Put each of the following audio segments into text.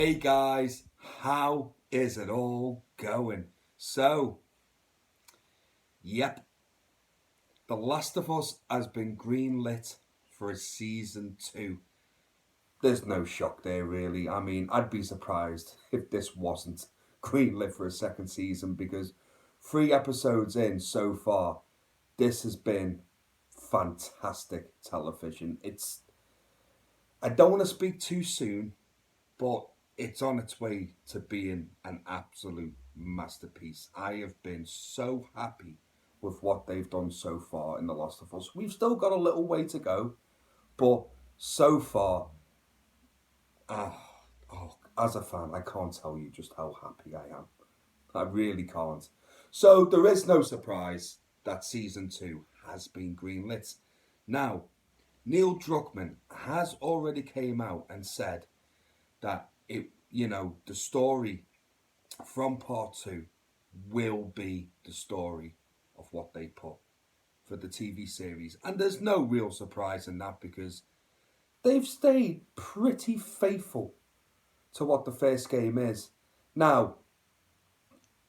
Hey guys, how is it all going? So, yep, The Last of Us has been greenlit for a season 2. There's no shock there, really. I mean, I'd be surprised if this wasn't greenlit for a second season because 3 episodes in so far, this has been fantastic television. I don't want to speak too soon, but it's on its way to being an absolute masterpiece. I have been so happy with what they've done so far in The Last of Us. We've still got a little way to go, but so far, ah, as a fan, I can't tell you just how happy I am. I really can't. So there is no surprise that season 2 has been greenlit. Now, Neil Druckmann has already came out and said that the story from part 2 will be the story of what they put for the TV series. And there's no real surprise in that because they've stayed pretty faithful to what the first game is. Now,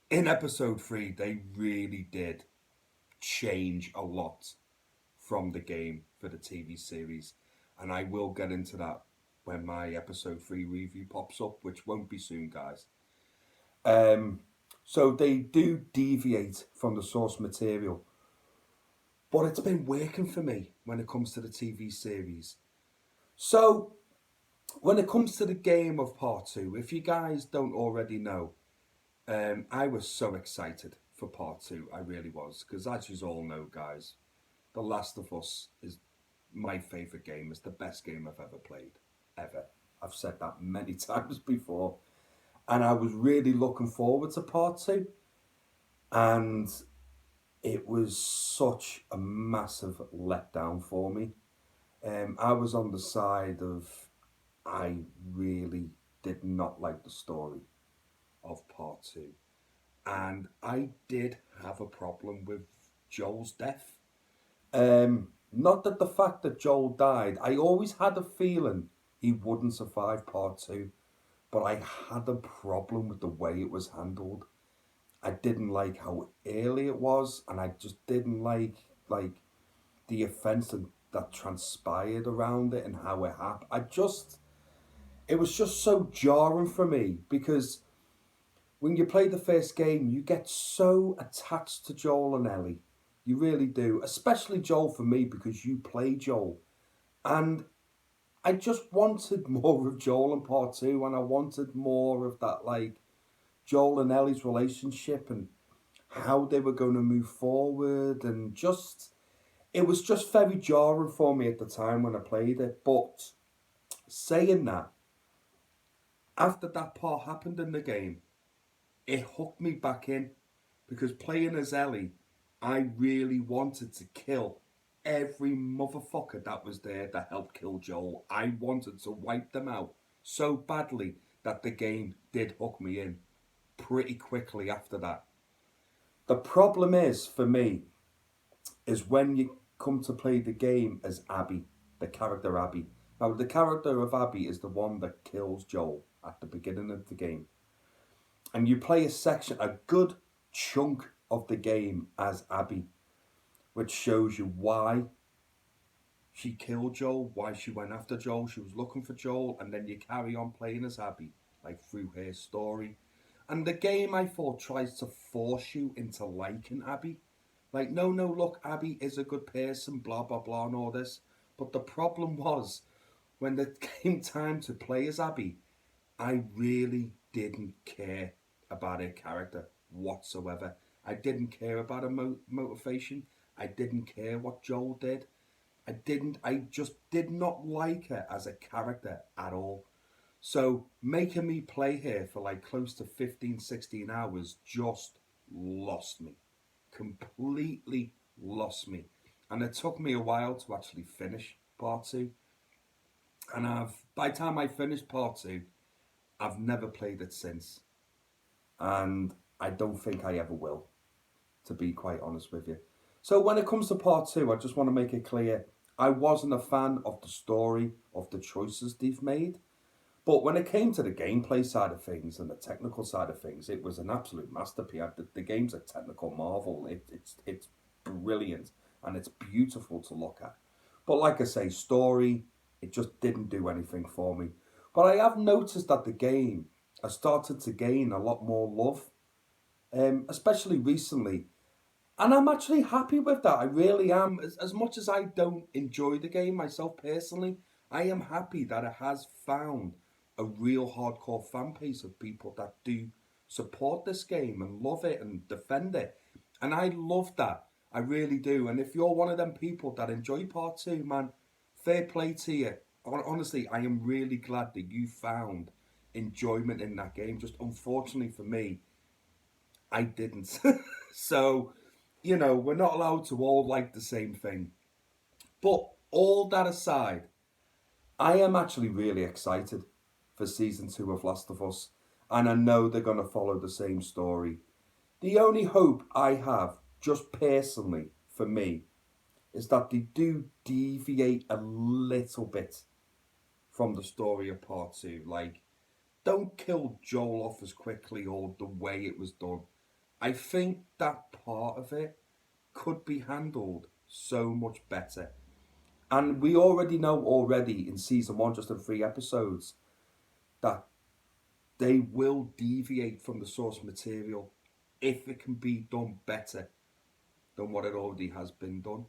in episode 3, they really did change a lot from the game for the TV series. And I will get into that when my episode 3 review pops up, which won't be soon, guys. So they do deviate from the source material. But it's been working for me when it comes to the TV series. So, when it comes to the game of part 2, if you guys don't already know, I was so excited for part 2. I really was. Because as you all know, guys, The Last of Us is my favourite game. It's the best game I've ever played. Ever. I've said that many times before. And I was really looking forward to part 2. And it was such a massive letdown for me. I was on the side of I really did not like the story of part 2. And I did have a problem with Joel's death. Not that the fact that Joel died, I always had a feeling he wouldn't survive part 2, but I had a problem with the way it was handled. I didn't like how early it was, and I just didn't like the events that transpired around it and how it happened. It was just so jarring for me because when you play the first game, you get so attached to Joel and Ellie. You really do, especially Joel for me because you play Joel, and I just wanted more of Joel in part 2, and I wanted more of that Joel and Ellie's relationship and how they were going to move forward, and it was just very jarring for me at the time when I played it. But saying that, after that part happened in the game, it hooked me back in because playing as Ellie, I really wanted to kill every motherfucker that was there that helped kill Joel. I wanted to wipe them out so badly that the game did hook me in pretty quickly after that. The problem is, for me, is when you come to play the game as Abby, the character Abby. Now, the character of Abby is the one that kills Joel at the beginning of the game. And you play a good chunk of the game as Abby, which shows you why she killed Joel, why she went after Joel, she was looking for Joel, and then you carry on playing as Abby, through her story. And the game, I thought, tries to force you into liking Abby. No, look, Abby is a good person, blah, blah, blah, and all this. But the problem was, when it came time to play as Abby, I really didn't care about her character whatsoever. I didn't care about her motivation. I didn't care what Joel did. I just did not like her as a character at all. So making me play her for close to 15, 16 hours just lost me. Completely lost me. And it took me a while to actually finish part 2. And by the time I finished part 2, I've never played it since. And I don't think I ever will, to be quite honest with you. So when it comes to part 2, I just want to make it clear, I wasn't a fan of the story, of the choices they've made. But when it came to the gameplay side of things and the technical side of things, it was an absolute masterpiece. The game's a technical marvel. It's brilliant and it's beautiful to look at. But like I say, story, it just didn't do anything for me. But I have noticed that the game has started to gain a lot more love, especially recently. And I'm actually happy with that. I really am. As much as I don't enjoy the game myself personally, I am happy that it has found a real hardcore fan base of people that do support this game and love it and defend it. And I love that. I really do. And if you're one of them people that enjoy part two, man, fair play to you. Honestly, I am really glad that you found enjoyment in that game. Just unfortunately for me, I didn't. So, we're not allowed to all like the same thing. But all that aside, I am actually really excited for season two of Last of Us. And I know they're going to follow the same story. The only hope I have, just personally, for me, is that they do deviate a little bit from the story of part two. Like, don't kill Joel off as quickly or the way it was done. I think that part of it could be handled so much better. And we already know in season one, just in 3 episodes, that they will deviate from the source material if it can be done better than what it already has been done.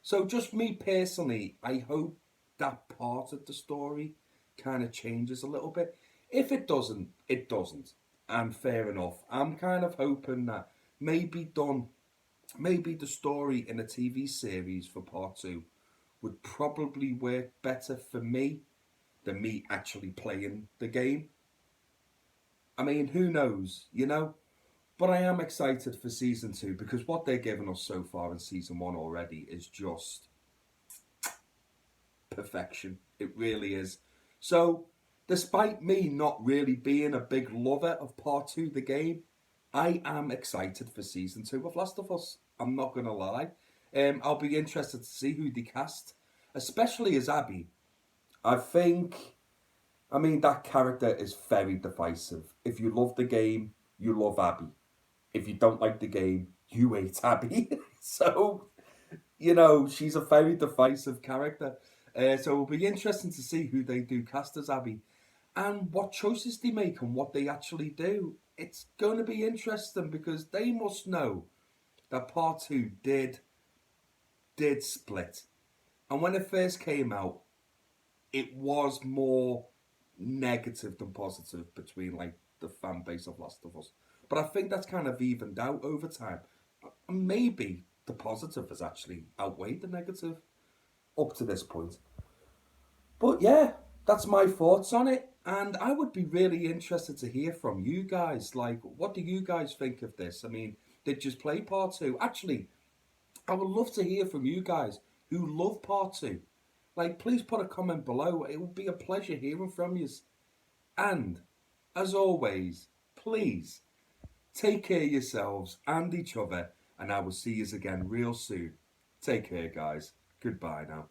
So just me personally, I hope that part of the story kind of changes a little bit. If it doesn't, it doesn't. And fair enough. I'm kind of hoping that maybe the story in a TV series for part two would probably work better for me than me actually playing the game. I mean, who knows, But I am excited for season two because what they're giving us so far in season one already is just perfection. It really is. So, despite me not really being a big lover of part two of the game, I am excited for season two of Last of Us. I'm not going to lie. I'll be interested to see who they cast, especially as Abby. That character is very divisive. If you love the game, you love Abby. If you don't like the game, you hate Abby. So, she's a very divisive character. So it'll be interesting to see who they do cast as Abby and what choices they make and what they actually do. It's going to be interesting because they must know that part two did split. And when it first came out, it was more negative than positive between like the fan base of Last of Us. But I think that's kind of evened out over time. And maybe the positive has actually outweighed the negative up to this point. But yeah, that's my thoughts on it. And I would be really interested to hear from you guys. Like, what do you guys think of this? I mean, did you play part two? Actually, I would love to hear from you guys who love part two. Like, please put a comment below. It would be a pleasure hearing from you. And, as always, please take care of yourselves and each other. And I will see you again real soon. Take care, guys. Goodbye now.